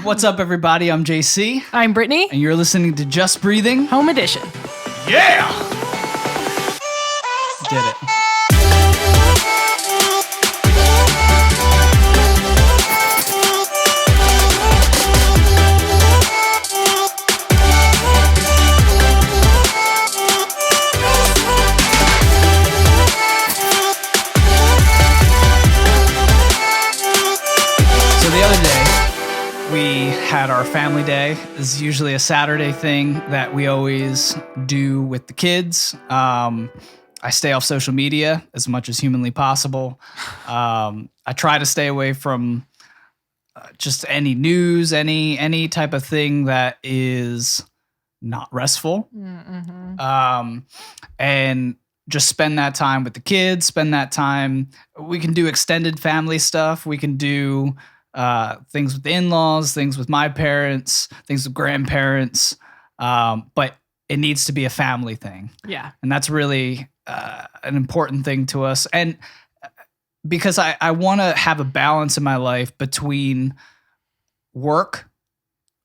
What's up, everybody? I'm JC. I'm Brittany. And you're listening to Just Breathing Home Edition. Yeah! Did it. So the other day, we had our family day. This is usually a Saturday thing that we always do with the kids. I stay off social media as much as humanly possible. I try to stay away from just any news, any type of thing that is not restful. And just spend that time with the kids, spend that time. We can do extended family stuff. We can do things with the in-laws, things with my parents, things with grandparents. But it needs to be a family thing. Yeah. And that's really an important thing to us. And because I want to have a balance in my life between work,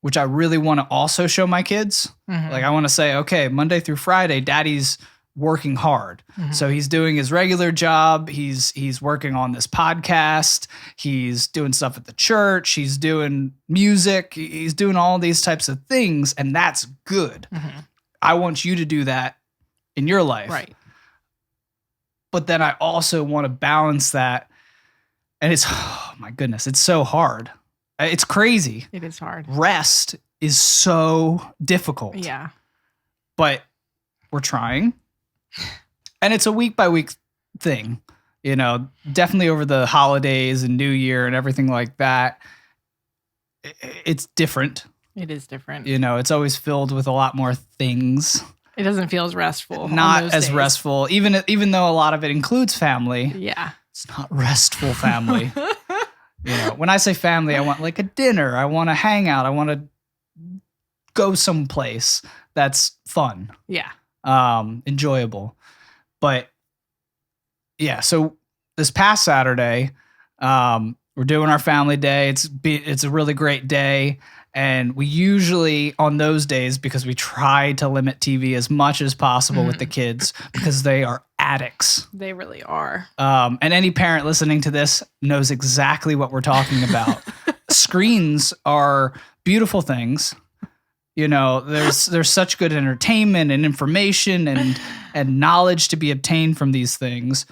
which I really want to also show my kids. Like I want to say, okay, Monday through Friday, daddy's working hard. So he's doing his regular job. He's working on this podcast. He's doing stuff at the church. He's doing music. He's doing all these types of things. And that's good. I want you to do that in your life. Right. But then I also want to balance that. And it's, oh my goodness, it's so hard. It's crazy. It is hard. Rest is so difficult. Yeah. But we're trying. And it's a week by week thing, you know, definitely over the holidays and New Year and everything like that. It's different. It is different. You know, it's always filled with a lot more things. It doesn't feel as restful. Not on those as days. restful, even though a lot of it includes family. Yeah. It's not restful family. You know, when I say family, I want like a dinner. I want to hang out. I want to go someplace that's fun. Yeah. Enjoyable. But yeah, so this past Saturday, we're doing our family day. It's a really great day. And we usually on those days, because we try to limit TV as much as possible with the kids because they are addicts. They really are. And any parent listening to this knows exactly what we're talking about. Screens are beautiful things. You know, there's such good entertainment and information and knowledge to be obtained from these things.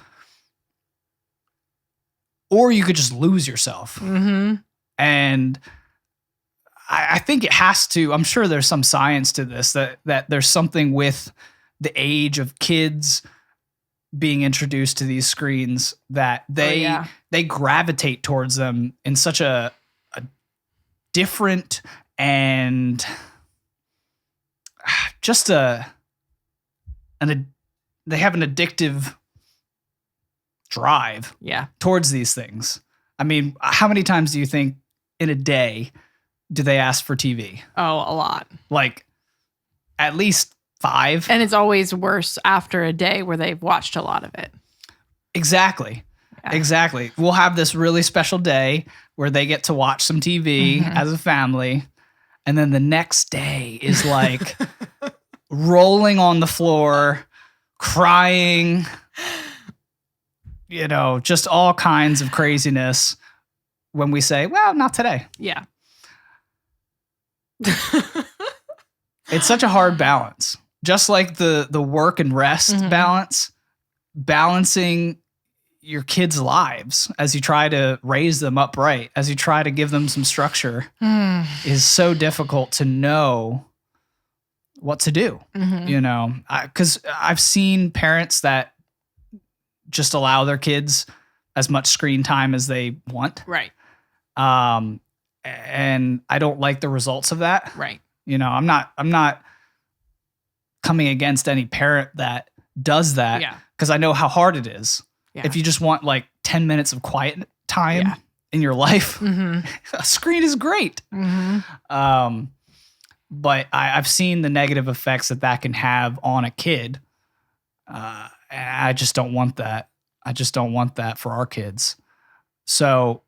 Or you could just lose yourself. And I think it has to, I'm sure there's some science to this, that there's something with the age of kids being introduced to these screens that they gravitate towards them in such a different and just they have an addictive drive towards these things. I mean, how many times do you think in a day do they ask for TV? Oh, a lot. Like at least 5. And it's always worse after a day where they've watched a lot of it. Exactly. Yeah. Exactly. We'll have this really special day where they get to watch some TV as a family. And then the next day is like rolling on the floor, crying, you know, just all kinds of craziness when we say, well, not today. Yeah. It's such a hard balance. Just like the work and rest balance, balancing your kids' lives as you try to raise them upright, as you try to give them some structure is so difficult to know what to do, you know, because I've seen parents that just allow their kids as much screen time as they want. Right. And I don't like the results of that. Right. You know, I'm not coming against any parent that does that because I know how hard it is. Yeah. If you just want like 10 minutes of quiet time in your life, a screen is great. But I've seen the negative effects that can have on a kid. And I just don't want that. I just don't want that for our kids. So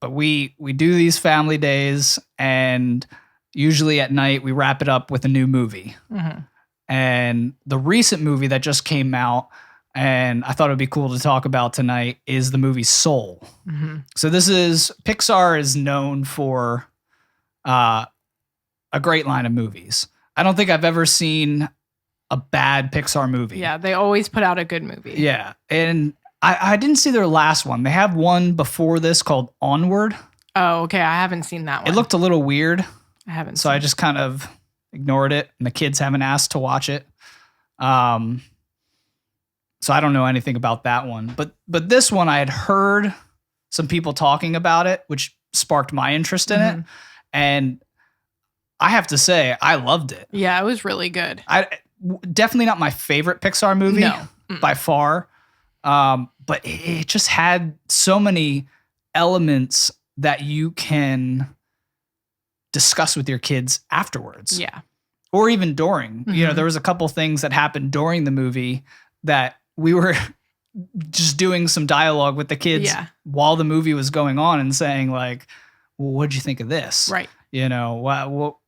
but we do these family days, and usually at night we wrap it up with a new movie. Mm-hmm. And the recent movie that just came out, and I thought it'd be cool to talk about tonight, is the movie Soul. Mm-hmm. So Pixar is known for a great line of movies. I don't think I've ever seen a bad Pixar movie. Yeah, they always put out a good movie. Yeah. And I didn't see their last one. They have one before this called Onward. Oh, okay. I haven't seen that one. It looked a little weird. I haven't So seen I just kind of ignored it, and the kids haven't asked to watch it. So I don't know anything about that one. But this one, I had heard some people talking about it, which sparked my interest in it. And I have to say, I loved it. Yeah, it was really good. Definitely not my favorite Pixar movie No. by far. But it just had so many elements that you can discuss with your kids afterwards. Yeah. Or even during. You know, there was a couple things that happened during the movie that we were just doing some dialogue with the kids while the movie was going on and saying like, well, what'd you think of this? Right. You know,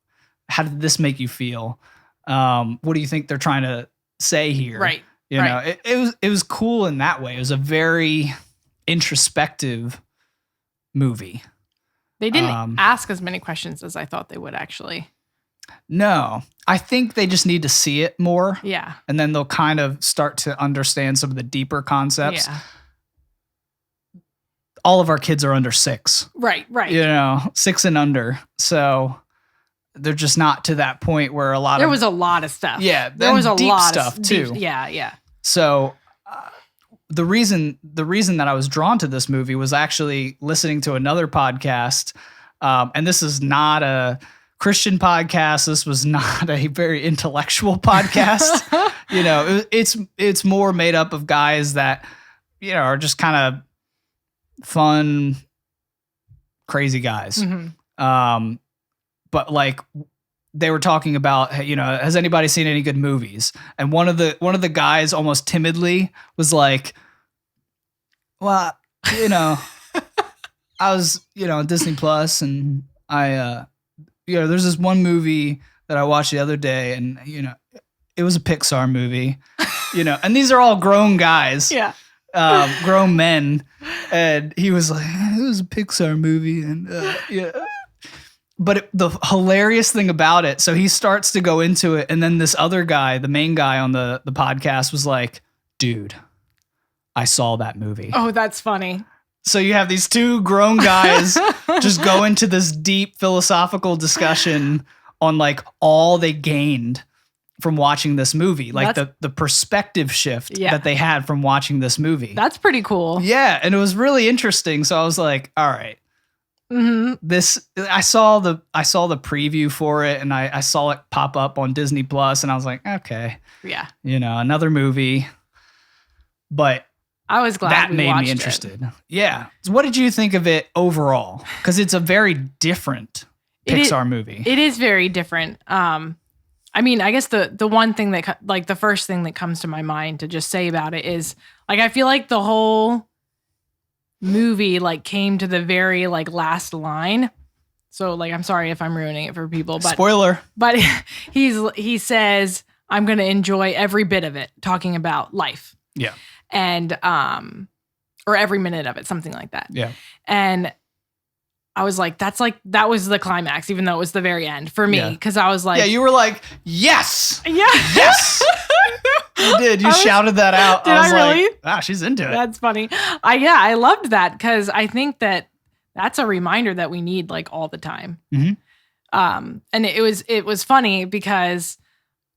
how did this make you feel? What do you think they're trying to say here? Right. You know, it was cool in that way. It was a very introspective movie. They didn't ask as many questions as I thought they would actually. No, I think they just need to see it more. Yeah. And then they'll kind of start to understand some of the deeper concepts. Yeah. All of our kids are under 6. Right. You know, 6 and under. So they're just not to that point where there was a lot of stuff. Yeah. There was a deep lot stuff of too. Yeah. So the reason that I was drawn to this movie was actually listening to another podcast. And this is not a Christian podcast. This was not a very intellectual podcast. You know, it's more made up of guys that, you know, are just kind of fun, crazy guys. But like they were talking about, you know, has anybody seen any good movies? And one of the guys almost timidly was like, well, you know, I was, you know, on Disney Plus, and I, you know, there's this one movie that I watched the other day, and, you know, it was a Pixar movie, you know, and these are all grown guys. Yeah. Grown men. And he was like, it was a Pixar movie. And, yeah. But the hilarious thing about it, so he starts to go into it, and then this other guy, the main guy on the podcast, was like, dude, I saw that movie. Oh, that's funny. So you have these two grown guys just go into this deep philosophical discussion on like all they gained from watching this movie, like the perspective shift that they had from watching this movie. That's pretty cool. Yeah, and it was really interesting. So I was like, all right. I saw the preview for it, and I saw it pop up on Disney Plus, and I was like, okay. Yeah. You know, another movie. But I was glad that we made watched me interested. It. Yeah. So what did you think of it overall? Because it's a very different Pixar movie. It is very different. I mean, I guess the one thing that like the first thing that comes to my mind to just say about it is like I feel like the whole movie like came to the very like last line. So like I'm sorry if I'm ruining it for people, but spoiler. But he says I'm going to enjoy every bit of it, talking about life. Yeah. And or every minute of it, something like that. Yeah. And I was like, that was the climax, even though it was the very end for me. Because I was like, yeah, you were like, yes. Yeah. Yes. You did. You shouted that out. Did I was really? Like, wow, she's into it. That's funny. I loved that because I think that's a reminder that we need like all the time. And it was funny because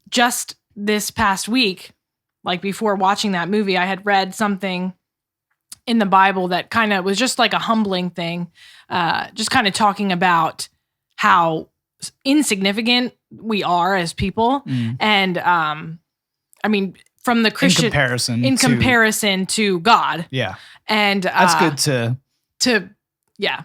just this past week, like before watching that movie, I had read something in the Bible that kind of was just like a humbling thing, just kind of talking about how insignificant we are as people. And I mean, from the Christian in comparison to God. Yeah. And that's good to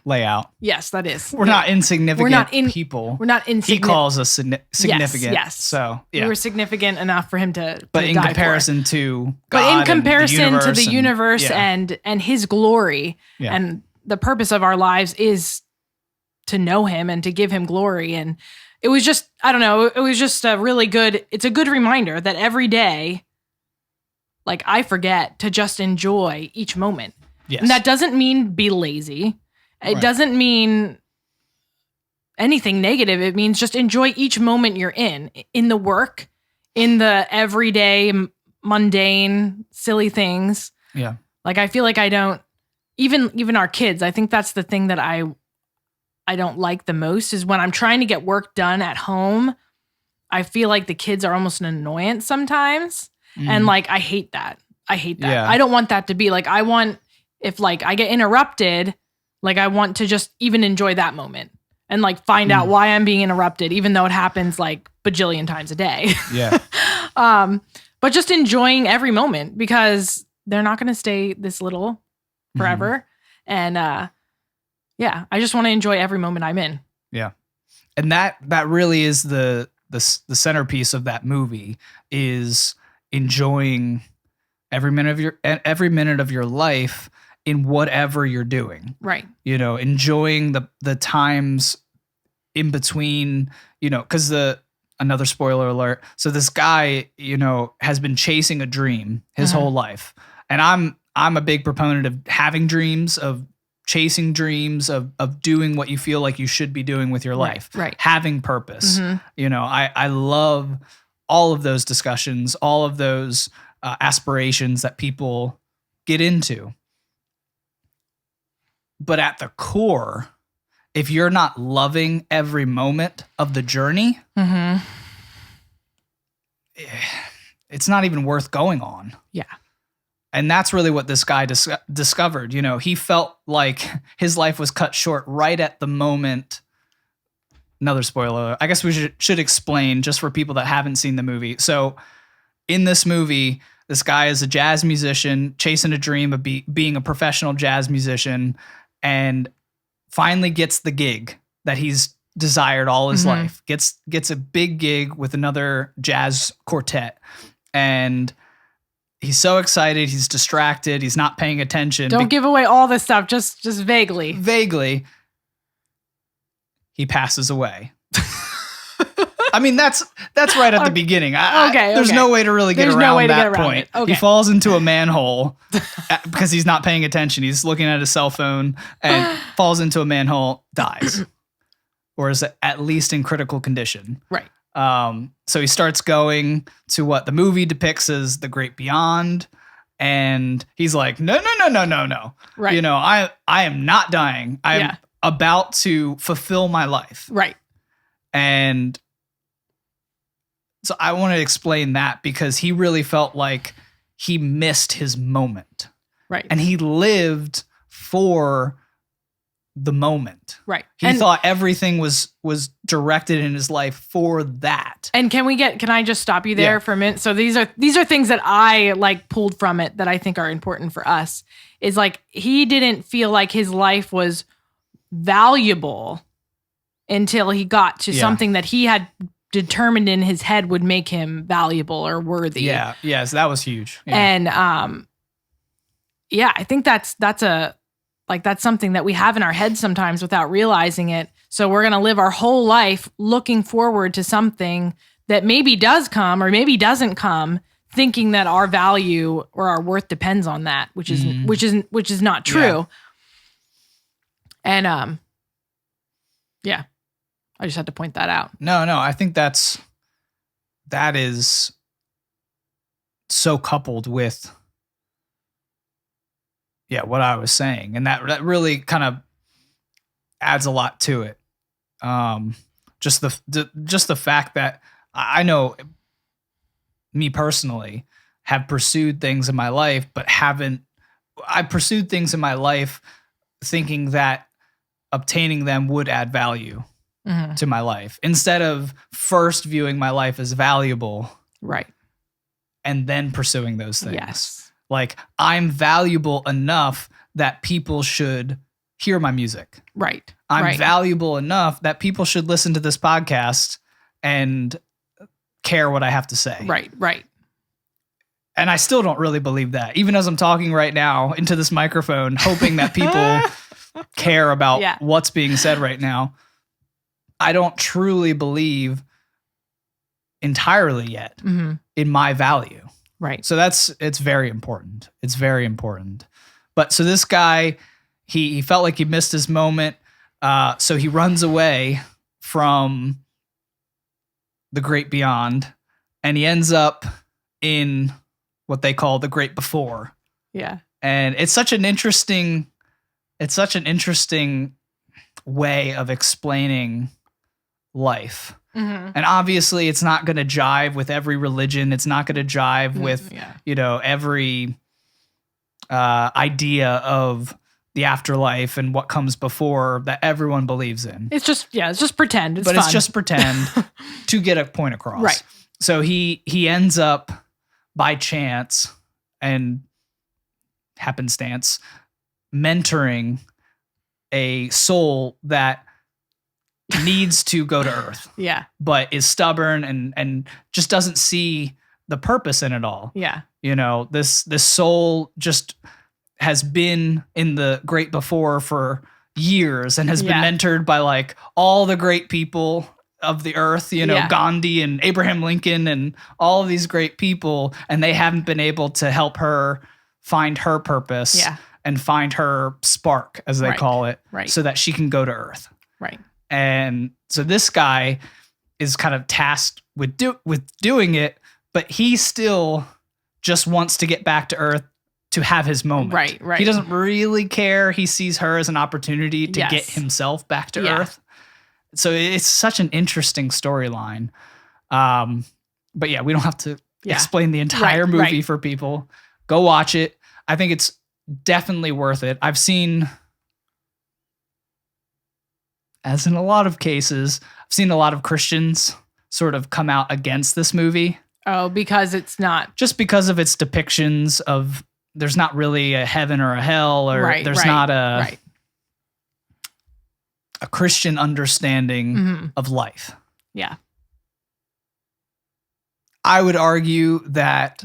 lay out. Yes, that is. We're not insignificant people. We're not insignificant. He calls us significant. Yes. So yeah. We were significant enough for him to But in comparison to God, but in comparison to the universe and and his glory and the purpose of our lives is to know him and to give him glory. And it was just, I don't know, it was just it's a good reminder that every day, like, I forget to just enjoy each moment. Yes. And that doesn't mean be lazy. It doesn't mean anything negative. It means just enjoy each moment you're in the work, in the everyday, mundane, silly things. Yeah. Like, I feel like I don't, even our kids, I think that's the thing that I don't like the most is when I'm trying to get work done at home. I feel like the kids are almost an annoyance sometimes. And like, I hate that. Yeah. I don't want that to be like, if like I get interrupted, like I want to just even enjoy that moment and like find out why I'm being interrupted, even though it happens like bajillion times a day. Yeah. But just enjoying every moment because they're not going to stay this little forever. And yeah, I just want to enjoy every moment I'm in. Yeah. And that really is the centerpiece of that movie is enjoying every minute of your life in whatever you're doing. Right. You know, enjoying the times in between, you know, because another spoiler alert. So this guy, you know, has been chasing a dream his whole life. And I'm a big proponent of having dreams, of chasing dreams, of doing what you feel like you should be doing with your life. Right. Having purpose. You know, I love all of those discussions, all of those aspirations that people get into. But at the core, if you're not loving every moment of the journey, it's not even worth going on. Yeah. And that's really what this guy discovered. You know, he felt like his life was cut short right at the moment. Another spoiler. I guess we should explain just for people that haven't seen the movie. So in this movie, this guy is a jazz musician chasing a dream of being a professional jazz musician, and finally gets the gig that he's desired all his life. Gets a big gig with another jazz quartet, and he's so excited. He's distracted. He's not paying attention. Don't give away all this stuff. Just vaguely. Vaguely. He passes away. I mean, that's right at the beginning. There's no way to really get around that point. He falls into a manhole because he's not paying attention. He's looking at his cell phone and falls into a manhole, dies, or is at least in critical condition. Right. So he starts going to what the movie depicts as the great beyond, and he's like, no. Right. You know, I am not dying. I'm about to fulfill my life. Right. And so I want to explain that because he really felt like he missed his moment. Right. And he lived for the moment. Right. He thought everything was directed in his life for that. And can I just stop you there for a minute? So these are things that I like pulled from it that I think are important for us. Is like he didn't feel like his life was valuable until he got to something that he had determined in his head would make him valuable or worthy. Yeah. Yes, that was huge. Yeah. And I think that's something that we have in our heads sometimes without realizing it. So we're going to live our whole life looking forward to something that maybe does come or maybe doesn't come, thinking that our value or our worth depends on that, which is not true. Yeah. And I just had to point that out. No, I think that is so coupled with what I was saying, and that really kind of adds a lot to it. Just the fact that I know me personally have pursued things in my life, but I pursued things in my life thinking that obtaining them would add value to my life instead of first viewing my life as valuable. Right. And then pursuing those things. Yes. Like I'm valuable enough that people should hear my music. Right. I'm valuable enough that people should listen to this podcast and care what I have to say. Right. And I still don't really believe that, even as I'm talking right now into this microphone, hoping that people care about Yeah. what's being said right now. I don't truly believe entirely yet in my value. Right. So it's very important. It's very important. But so this guy, he felt like he missed his moment. So he runs away from the great beyond, and he ends up in what they call the great before. Yeah. And it's such an interesting way of explaining life. And obviously it's not going to jive with every religion. It's not going to jive with, every idea of the afterlife and what comes before that everyone believes in. It's just pretend. It's but fun. It's just pretend to get a point across. Right. So he ends up by chance and happenstance mentoring a soul that needs to go to Earth. Yeah. But is stubborn and just doesn't see the purpose in it all. Yeah. This soul just has been in the great before for years and has been mentored by like all the great people of the earth, Gandhi and Abraham Lincoln and all of these great people, and they haven't been able to help her find her purpose and find her spark, as they call it, so that she can go to Earth. Right. And so this guy is kind of tasked with doing it, but he still just wants to get back to Earth to have his moment. Right. He doesn't really care. He sees her as an opportunity to get himself back to Earth. So it's such an interesting storyline. But yeah, we don't have to explain the entire movie for people. Go watch it. I think it's definitely worth it. I've seen, as in a lot of cases, I've seen a lot of Christians sort of come out against this movie. Oh, because it's not. Just because of its depictions of there's not really a heaven or a hell, or there's not a Christian understanding of life. Yeah. I would argue that.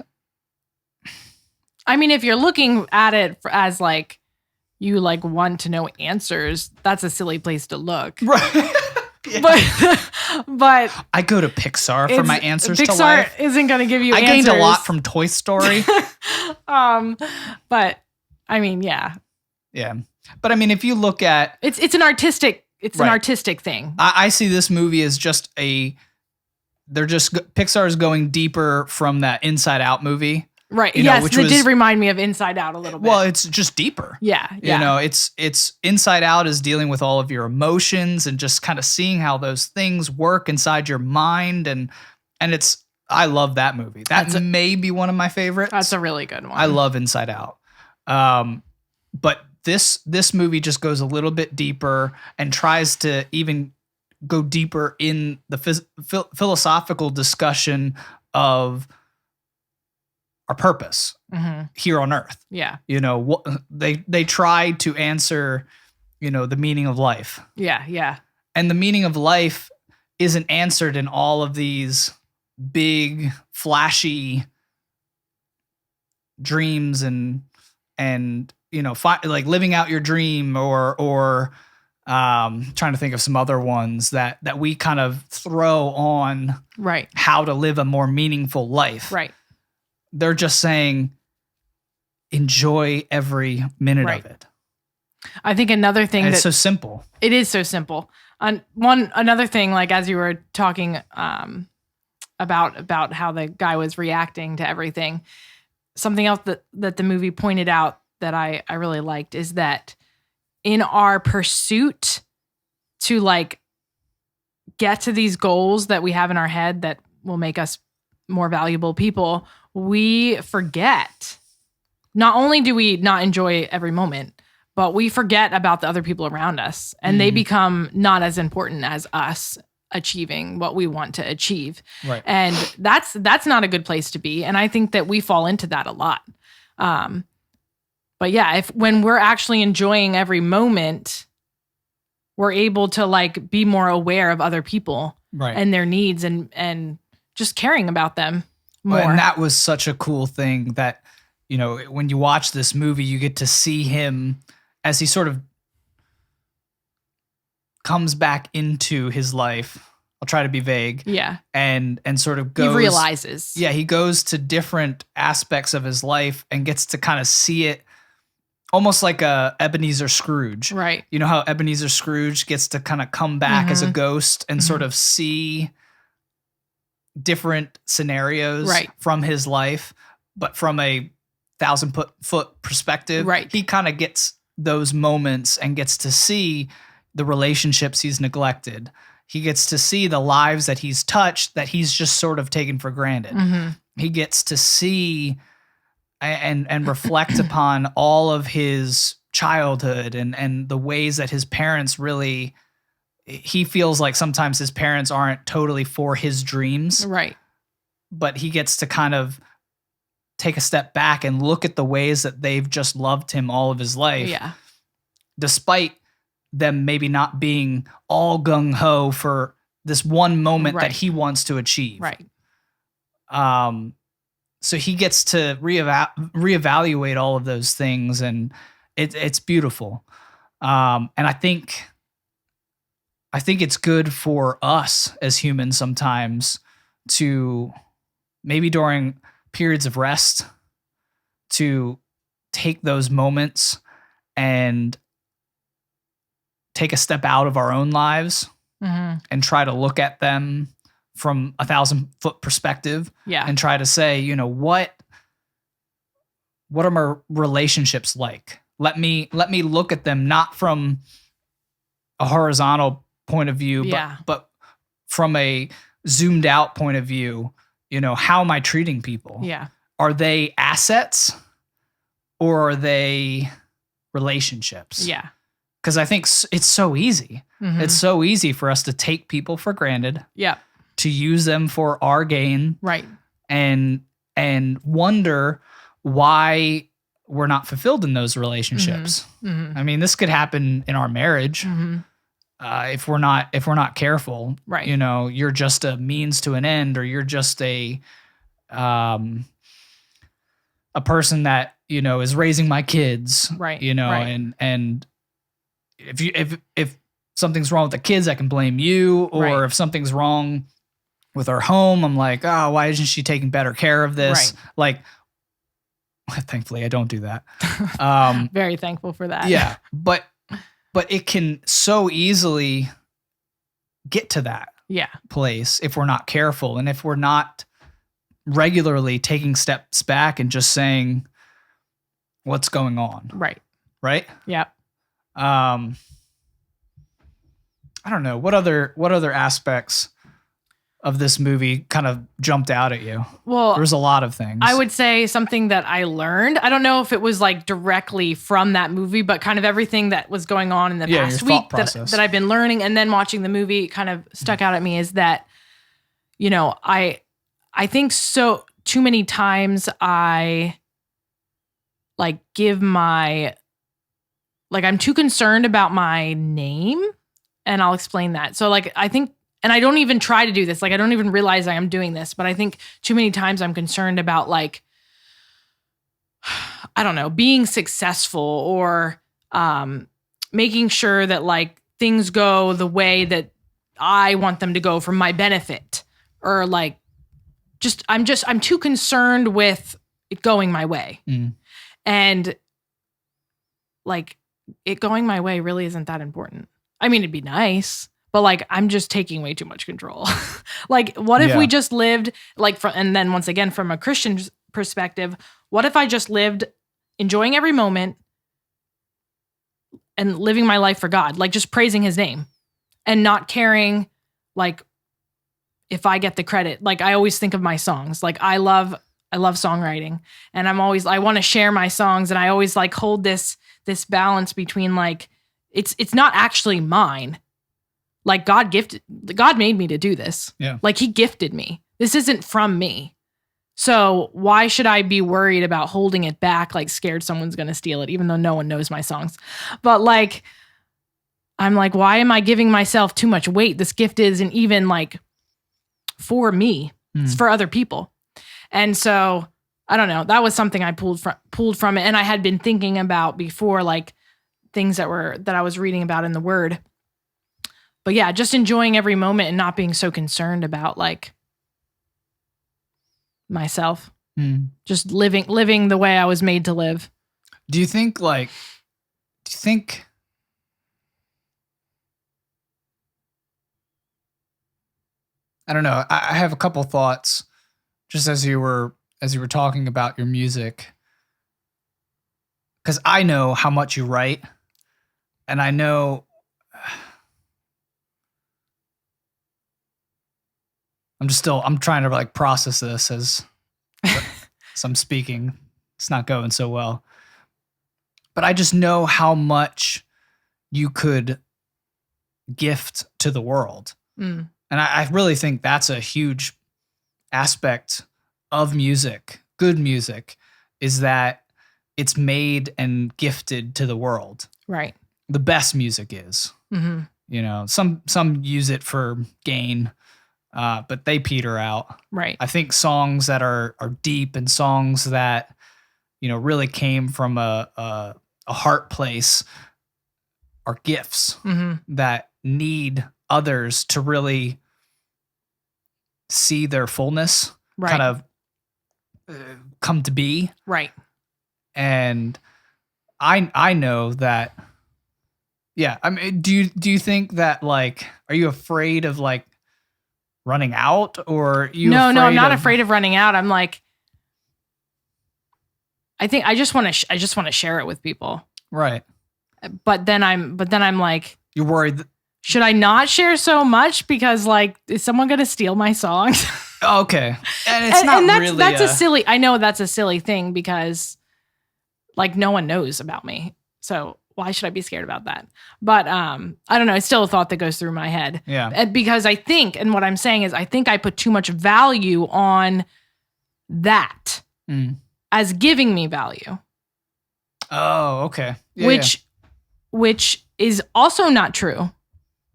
I mean, if you're looking at it as like, you like want to know answers, that's a silly place to look. Right. But I go to Pixar for my answers to Pixar life. isn't going to give you answers. I gained a lot from Toy Story. But I mean, yeah. Yeah. But I mean, if you look at it's an artistic thing. I see this movie as just Pixar is going deeper from that Inside Out movie. Right. Yes, it did remind me of Inside Out a little bit. Well, it's just deeper. Yeah. It's Inside Out is dealing with all of your emotions and just kind of seeing how those things work inside your mind, and I love that movie. That may be one of my favorites. That's a really good one. I love Inside Out. But this movie just goes a little bit deeper and tries to even go deeper in the philosophical discussion of our purpose here on Earth. Yeah. They try to answer, the meaning of life. Yeah. Yeah. And the meaning of life isn't answered in all of these big, flashy dreams and like living out your dream or trying to think of some other ones that we kind of throw on how to live a more meaningful life. Right. They're just saying, enjoy every minute of it. I think another thing it's so simple. It is so simple. Another thing, like as you were talking about how the guy was reacting to everything, something else that the movie pointed out that I really liked is that in our pursuit to like get to these goals that we have in our head that will make us more valuable people, we forget. Not only do we not enjoy every moment, but we forget about the other people around us, and they become not as important as us achieving what we want to achieve. Right. And that's not a good place to be. And I think that we fall into that a lot. But yeah, when we're actually enjoying every moment, we're able to like be more aware of other people and their needs and just caring about them more. And that was such a cool thing that, when you watch this movie, you get to see him as he sort of comes back into his life. I'll try to be vague. Yeah. And sort of goes. He realizes. Yeah, he goes to different aspects of his life and gets to kind of see it almost like a Ebenezer Scrooge. Right. You know how Ebenezer Scrooge gets to kind of come back as a ghost and sort of see different scenarios from his life, but from a 1,000-foot perspective. Right. He kind of gets those moments and gets to see the relationships he's neglected. He gets to see the lives that he's touched that he's just sort of taken for granted. He gets to see and reflect upon all of his childhood and the ways that his parents really, he feels like sometimes his parents aren't totally for his dreams. Right. But he gets to kind of take a step back and look at the ways that they've just loved him all of his life. Yeah. Despite them maybe not being all gung-ho for this one moment that he wants to achieve. Right. So he gets to reevaluate all of those things, and it's beautiful. And I think it's good for us as humans sometimes to maybe during periods of rest to take those moments and take a step out of our own lives and try to look at them from a 1,000-foot perspective and try to say, you know, what are my relationships like? Let me look at them not from a horizontal point of view, but from a zoomed out point of view. You know, how am I treating people? Yeah. Are they assets or are they relationships? Yeah. Because I think it's so easy. It's so easy for us to take people for granted. Yeah. To use them for our gain. Right. And wonder why we're not fulfilled in those relationships. I mean, this could happen in our marriage. If we're not careful. Right. You know, you're just a means to an end, or you're just a person that, you know, is raising my kids. Right. You know, and if something's wrong with the kids, I can blame you. Or if something's wrong with our home, I'm like, oh, why isn't she taking better care of this? Like, thankfully, I don't do that. Very thankful for that. Yeah, but it can so easily get to that place if we're not careful, and if we're not regularly taking steps back and just saying, what's going on? Right? Yeah. I don't know. What other aspects of this movie kind of jumped out at you? Well, there was a lot of things. I would say something that I learned. I don't know if it was like directly from that movie, but kind of everything that was going on in the past week that I've been learning, and then watching the movie kind of stuck out at me, is that, you know, I think so too many times I like I'm too concerned about my name, and I'll explain that. So like, I think, and I don't even try to do this. Like, I don't even realize I am doing this, but I think too many times I'm concerned about, like, I don't know, being successful, or making sure that like things go the way that I want them to go for my benefit, or like, I'm too concerned with it going my way. And like, it going my way really isn't that important. I mean, it'd be nice, but like, I'm just taking way too much control. Like, what if we just lived like and then once again, from a Christian perspective, what if I just lived enjoying every moment and living my life for God, like just praising his name and not caring, like, if I get the credit. Like, I always think of my songs. Like, I love songwriting, and I want to share my songs, and I always like hold this balance between like, it's not actually mine. Like, God made me to do this. Yeah. Like, he gifted me. This isn't from me. So why should I be worried about holding it back? Like, scared someone's going to steal it, even though no one knows my songs. But like, I'm like, why am I giving myself too much weight? This gift isn't even like for me. It's for other people. And so I don't know. That was something I pulled from it. And I had been thinking about before, like things that I was reading about in the Word. But yeah, just enjoying every moment and not being so concerned about like myself. Just living the way I was made to live. Do you think I don't know. I have a couple thoughts just as you were talking about your music. Cuz I know how much you write, and I know I'm trying to like process this as I'm speaking. It's not going so well. But I just know how much you could gift to the world. And I really think that's a huge aspect of music, good music, is that it's made and gifted to the world. Right. The best music is. You know, some use it for gain, but they peter out. Right. I think songs that are deep and songs that, you know, really came from a heart place are gifts that need others to really see their fullness kind of come to be. Right. And I know that, yeah. I mean, do you think that like, are you afraid of like running out, or you? No, I'm not afraid of running out. I'm like, I think I just want to share it with people. Right. But then I'm like, you're worried. Should I not share so much because like, is someone going to steal my songs? Okay. And it's not really that's a silly, I know that's a silly thing because like no one knows about me. So why should I be scared about that? But I don't know. It's still a thought that goes through my head. Yeah. Because I think, and what I'm saying is I think I put too much value on that as giving me value. Oh, okay. Yeah, which is also not true.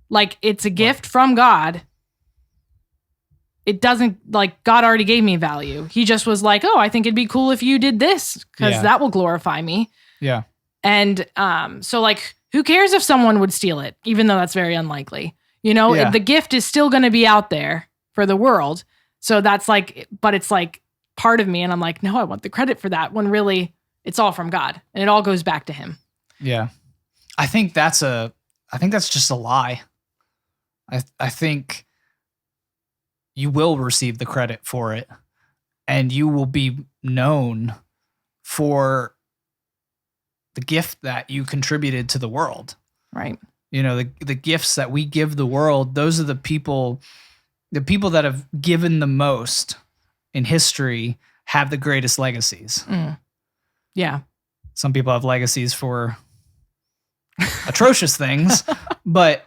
Like it's a gift from God. It doesn't, like, God already gave me value. He just was like, oh, I think it'd be cool if you did this because that will glorify me. Yeah. And so like, who cares if someone would steal it, even though that's very unlikely. You know, the gift is still going to be out there for the world. So that's like, but it's like part of me. And I'm like, no, I want the credit for that when really it's all from God and it all goes back to him. Yeah. I think that's just a lie. I think you will receive the credit for it and you will be known for the gift that you contributed to the world. Right. You know, the gifts that we give the world, those are the people that have given the most in history have the greatest legacies. Yeah. Some people have legacies for atrocious things, but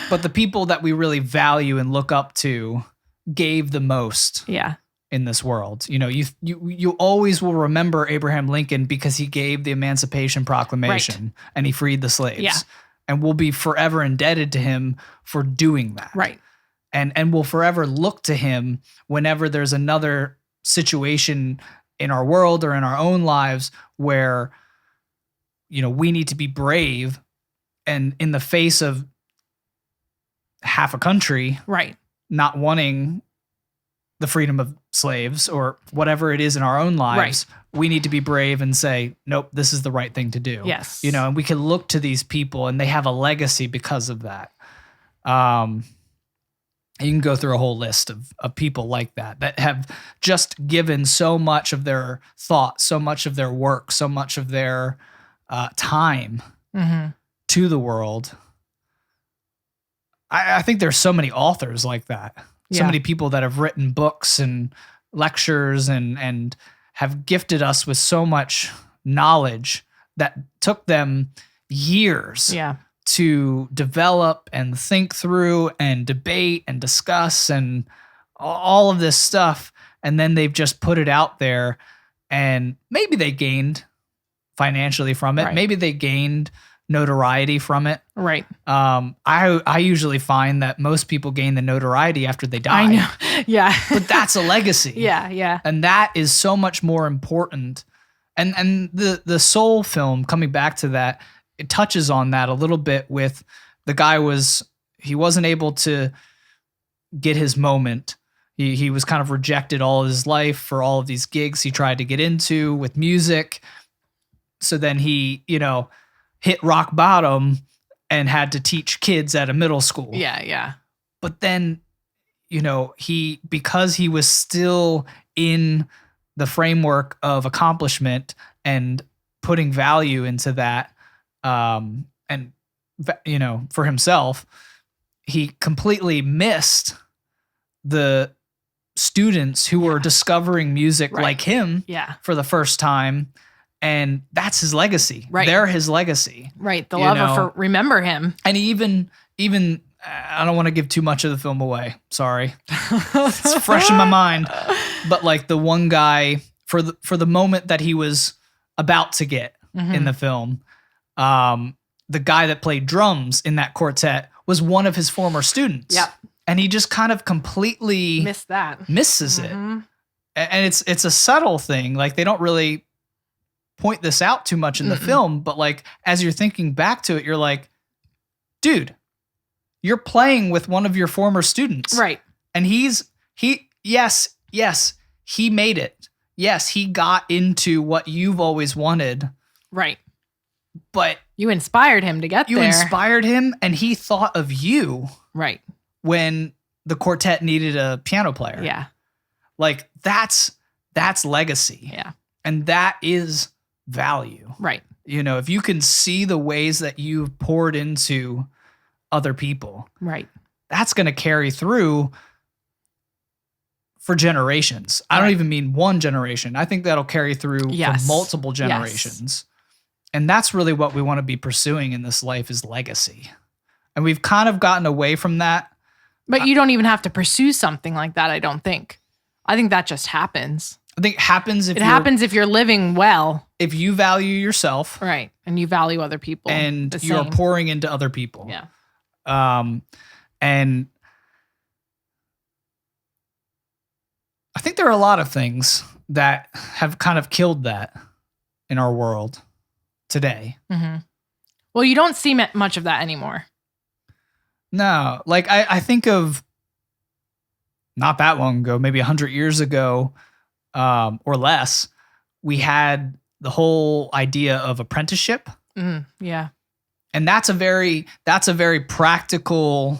the people that we really value and look up to gave the most. Yeah. In this world. You know, you always will remember Abraham Lincoln because he gave the Emancipation Proclamation and he freed the slaves. Yeah. And we'll be forever indebted to him for doing that. Right. And we'll forever look to him whenever there's another situation in our world or in our own lives where, you know, we need to be brave and in the face of half a country not wanting the freedom of slaves or whatever it is in our own lives, we need to be brave and say, nope, this is the right thing to do. Yes. You know, and we can look to these people and they have a legacy because of that. You can go through a whole list of people like that have just given so much of their thought, so much of their work, so much of their time to the world. I think there's so many authors like that. So many people that have written books and lectures and have gifted us with so much knowledge that took them years to develop and think through and debate and discuss and all of this stuff. And then they've just put it out there and maybe they gained financially from it. Right. Maybe they gained notoriety from it. Right. I usually find that most people gain the notoriety after they die. I know. Yeah. But that's a legacy. Yeah. And that is so much more important. And the Soul film, coming back to that, it touches on that a little bit with the guy was he wasn't able to get his moment. He was kind of rejected all his life for all of these gigs he tried to get into with music. So then he, hit rock bottom and had to teach kids at a middle school. Yeah. But then, because he was still in the framework of accomplishment and putting value into that, for himself, he completely missed the students who were discovering music like him for the first time. And that's his legacy. Right. They're his legacy. Right. They'll ever remember him. And even I don't want to give too much of the film away. Sorry. It's fresh in my mind. But like the one guy for the moment that he was about to get in the film, the guy that played drums in that quartet was one of his former students. Yep. And he just kind of completely misses it. And it's a subtle thing. Like they don't really point this out too much in the film, but like as you're thinking back to it, you're like, dude, you're playing with one of your former students. Right. And yes, he made it. Yes, he got into what you've always wanted. Right. But you inspired him to get there. You inspired him, and he thought of you. Right. When the quartet needed a piano player. Yeah. Like that's legacy. Yeah. And that is value. Right. If you can see the ways that you've poured into other people. Right. That's going to carry through for generations. I don't even mean one generation. I think that'll carry through for multiple generations. Yes. And that's really what we want to be pursuing in this life is legacy. And we've kind of gotten away from that. But you don't even have to pursue something like that, I don't think. I think that just happens. I think it happens if you're living well. If you value yourself. Right. And you value other people. And you're pouring into other people. Yeah. And I think there are a lot of things that have kind of killed that in our world today. Mm-hmm. Well, you don't see much of that anymore. No, like I think of not that long ago, maybe 100 years ago, or less, we had the whole idea of apprenticeship. Yeah. And that's a very practical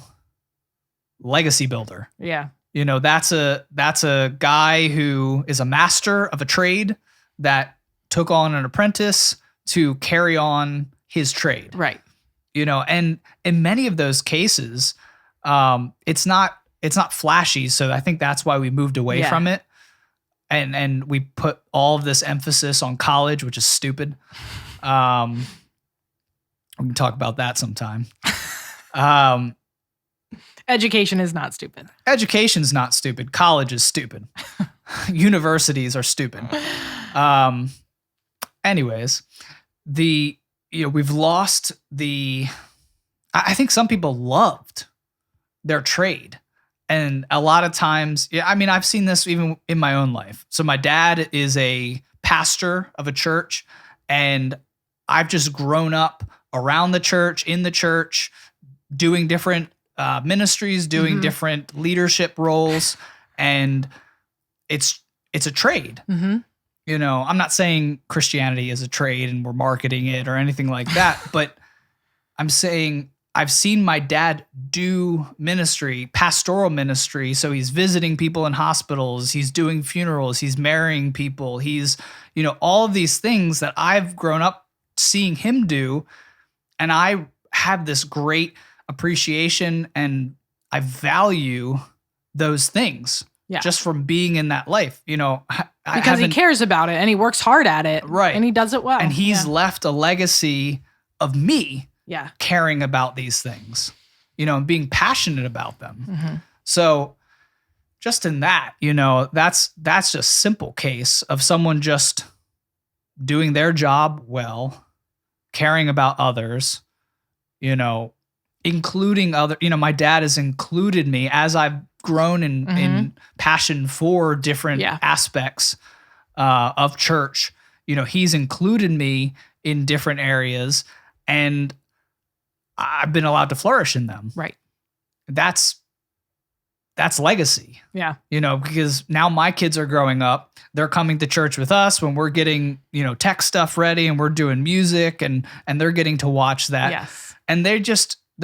legacy builder. Yeah. That's a guy who is a master of a trade that took on an apprentice to carry on his trade. Right. And in many of those cases, it's not flashy. So I think that's why we moved away from it. And we put all of this emphasis on college, which is stupid. We can talk about that sometime. Education is not stupid. Education's not stupid. College is stupid. Universities are stupid. Anyways, we've lost I think some people loved their trade. And a lot of times, I've seen this even in my own life. So my dad is a pastor of a church, and I've just grown up around the church, in the church, doing different ministries, doing different leadership roles. And it's a trade. Mm-hmm. I'm not saying Christianity is a trade and we're marketing it or anything like that, but I'm saying I've seen my dad do ministry, pastoral ministry. So he's visiting people in hospitals, he's doing funerals, he's marrying people, he's, all of these things that I've grown up seeing him do. And I have this great appreciation and I value those things just from being in that life, because he cares about it and he works hard at it. Right. And he does it well. And he's left a legacy of me caring about these things, and being passionate about them. Mm-hmm. So just in that, that's just simple case of someone just doing their job well, caring about others, including other, my dad has included me as I've grown in passion for different aspects of church. He's included me in different areas and I've been allowed to flourish in them. Right. that's legacy. Yeah. Because now my kids are growing up. They're coming to church with us when we're getting, tech stuff ready and we're doing music and they're getting to watch that. Yes. And they're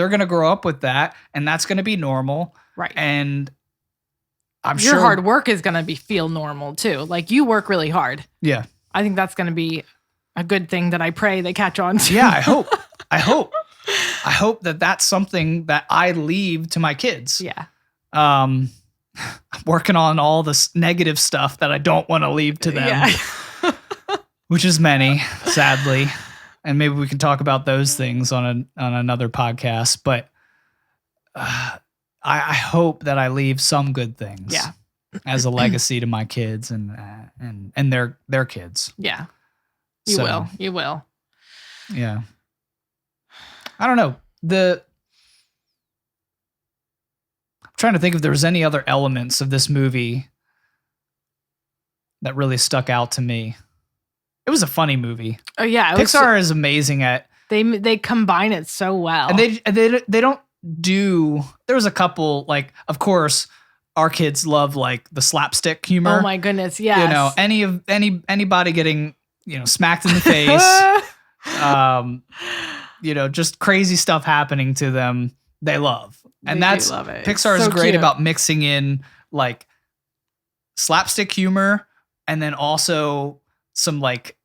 going to grow up with that and that's going to be normal. Right. And I'm your sure hard work is going to feel normal too. Like you work really hard. Yeah. I think that's going to be a good thing that I pray they catch on to. Yeah, I hope that that's something that I leave to my kids. Yeah. I'm working on all this negative stuff that I don't want to leave to them, Yeah. which is many, sadly. And maybe we can talk about those things on another podcast. But I hope that I leave some good things, as a legacy to my kids and their kids. Yeah, you will. Yeah, I don't know. I'm trying to think if there was any other elements of this movie that really stuck out to me. It was a funny movie. Oh yeah, Pixar is amazing at they combine it so well, and they don't do. There was a couple, like, of course, our kids love like the slapstick humor. Oh my goodness, yes. Anybody getting smacked in the face, just crazy stuff happening to them, they love. And that's love it. Pixar is great about mixing in like slapstick humor and then also some like,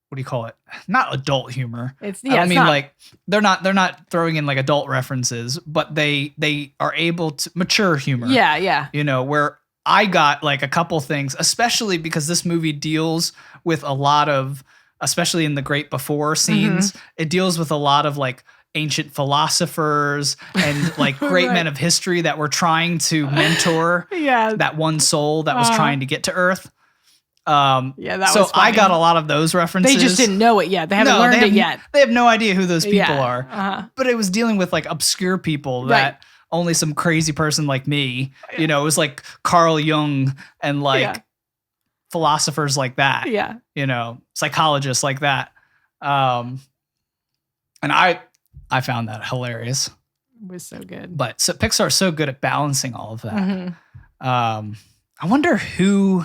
what do you call it? Not adult humor. Like they're not throwing in like adult references, but they are able to mature humor. Yeah. Where I got like a couple things, especially because this movie deals with a lot of, especially in the Great Before scenes, it deals with a lot of like ancient philosophers and like great men of history that were trying to mentor that one soul that was trying to get to Earth. That was funny. I got a lot of those references. They just didn't know it yet. They haven't learned it yet. They have no idea who those people are. But it was dealing with like obscure people that only some crazy person like me, it was like Carl Jung and like philosophers like that. Yeah. Psychologists like that. And I found that hilarious. It was so good. But so Pixar is so good at balancing all of that. I wonder who.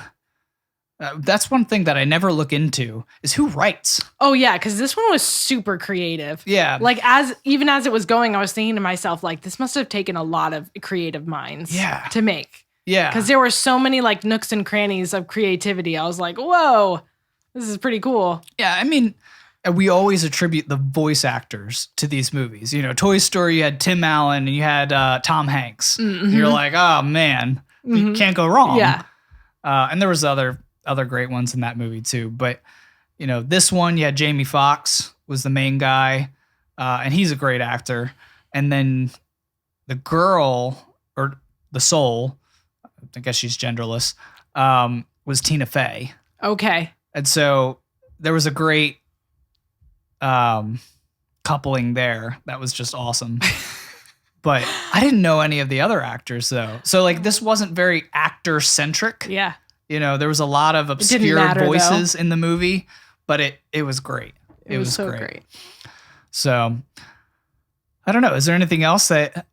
That's one thing that I never look into is who writes. Oh yeah, because this one was super creative. Yeah, like even as it was going, I was thinking to myself, like, this must have taken a lot of creative minds. To make. Yeah, because there were so many like nooks and crannies of creativity. I was like, whoa, this is pretty cool. Yeah, I mean, we always attribute the voice actors to these movies. Toy Story, you had Tim Allen and you had Tom Hanks. You're like, oh man, you can't go wrong. Yeah, and there was other great ones in that movie too. But, this one, you had Jamie Foxx was the main guy. And he's a great actor. And then the girl or the soul, I guess she's genderless, was Tina Fey. Okay. And so there was a great coupling there. That was just awesome. But I didn't know any of the other actors though. So like this wasn't very actor centric. Yeah. There was a lot of obscure voices in the movie, but it was great. It was so great. So I don't know. Is there anything else that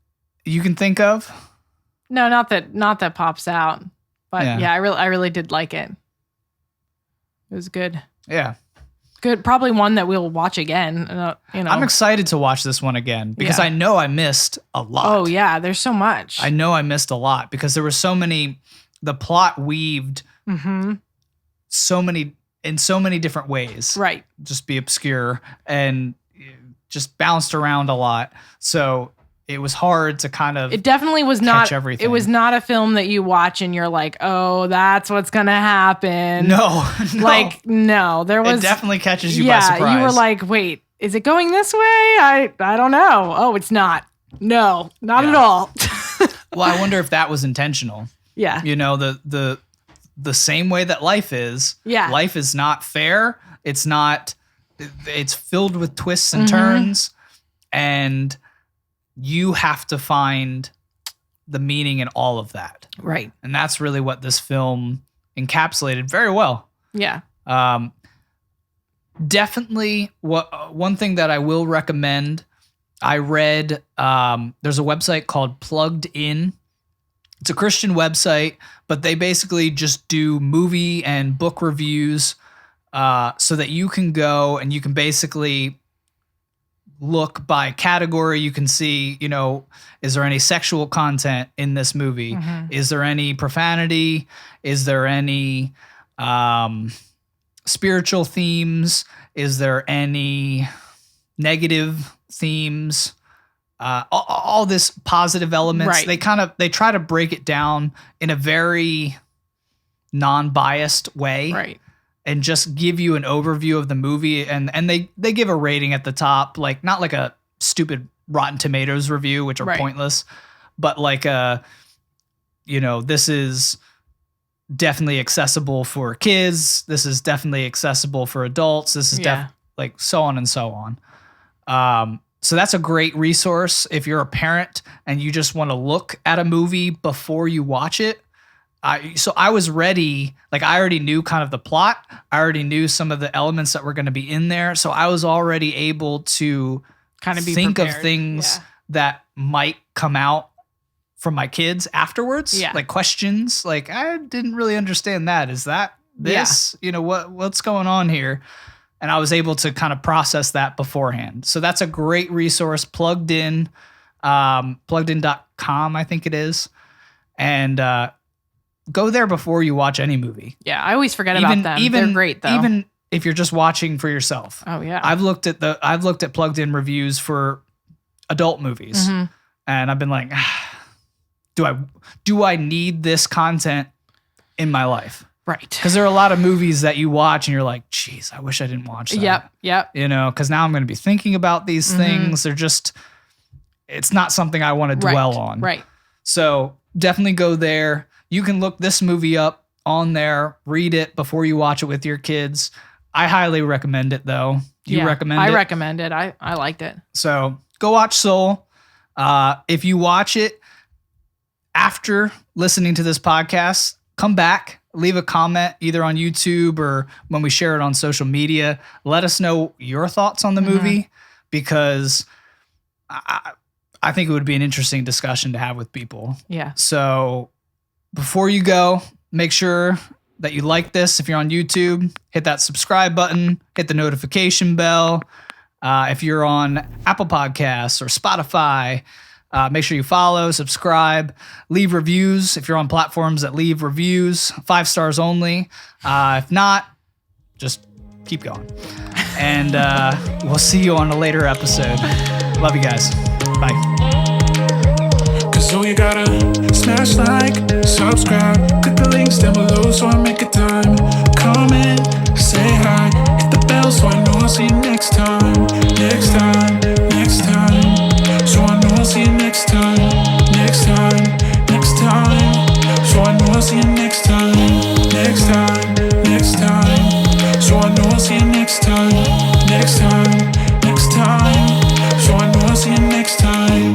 you can think of? No, not that pops out. But yeah, I really did like it. It was good. Yeah. Good. Probably one that we'll watch again. I'm excited to watch this one again because I know I missed a lot. Oh yeah, there's so much. I know I missed a lot because there were so many. The plot weaved so many different ways. Right. Just be obscure and just bounced around a lot. So it was hard to kind of. It definitely was not. Everything. It was not a film that you watch and you're like, oh, that's what's gonna happen. No. Like no, there was. It definitely catches you by surprise. Yeah, you were like, wait, is it going this way? I don't know. Oh, it's not. No, not at all. Well, I wonder if that was intentional. Yeah. The same way that life is. Yeah. Life is not fair. It's filled with twists and turns. And you have to find the meaning in all of that. Right. And that's really what this film encapsulated very well. Yeah. Definitely one thing that I will recommend I read, there's a website called Plugged In. It's a Christian website, but they basically just do movie and book reviews so that you can go and you can basically look by category. You can see, is there any sexual content in this movie? Mm-hmm. Is there any profanity? Is there any spiritual themes? Is there any negative themes? All this positive elements. Right. They try to break it down in a very non-biased way. Right. And just give you an overview of the movie, and they give a rating at the top, like not like a stupid Rotten Tomatoes review, which are Right. pointless, but like this is definitely accessible for kids. This is definitely accessible for adults. This is like so on and so on. So that's a great resource if you're a parent and you just want to look at a movie before you watch it. So I was ready, like I already knew kind of the plot. I already knew some of the elements that were going to be in there. So I was already able to kind of think prepared. of things that might come out from my kids afterwards. Yeah. Like questions, like I didn't really understand that. Is that this? What's going on here? And I was able to kind of process that beforehand. So that's a great resource, Plugged In, pluggedin.com, I think it is. And go there before you watch any movie. Yeah, I always forget about them. They're great though. Even if you're just watching for yourself. Oh yeah. I've looked at Plugged In reviews for adult movies. Mm-hmm. And I've been like, do I need this content in my life? Right. Because there are a lot of movies that you watch and you're like, geez, I wish I didn't watch that. Yep. Because now I'm going to be thinking about these things. It's not something I want to dwell on. Right. So definitely go there. You can look this movie up on there, read it before you watch it with your kids. I highly recommend it though. Do you recommend it? I recommend it. I liked it. So go watch Soul. If you watch it after listening to this podcast, come back, leave a comment either on YouTube or when we share it on social media. Let us know your thoughts on the movie because I think it would be an interesting discussion to have with people. Yeah. So before you go, make sure that you like this. If you're on YouTube, hit that subscribe button, hit the notification bell. If you're on Apple Podcasts or Spotify, make sure you follow, subscribe, leave reviews. If you're on platforms that leave reviews, 5 stars only. If not, just keep going. And we'll see you on a later episode. Love you guys. Bye. So you gotta smash like, subscribe, click the links down below so I make a time. Comment, say hi, hit the bell so I know I'll see you next time. Next time, next time. So I know I'll see you next time. Next time, next time. So I know I'll see you next time. Next time, next time. So I know I'll see you next time. Next time, next time. So I know I'll see you next time.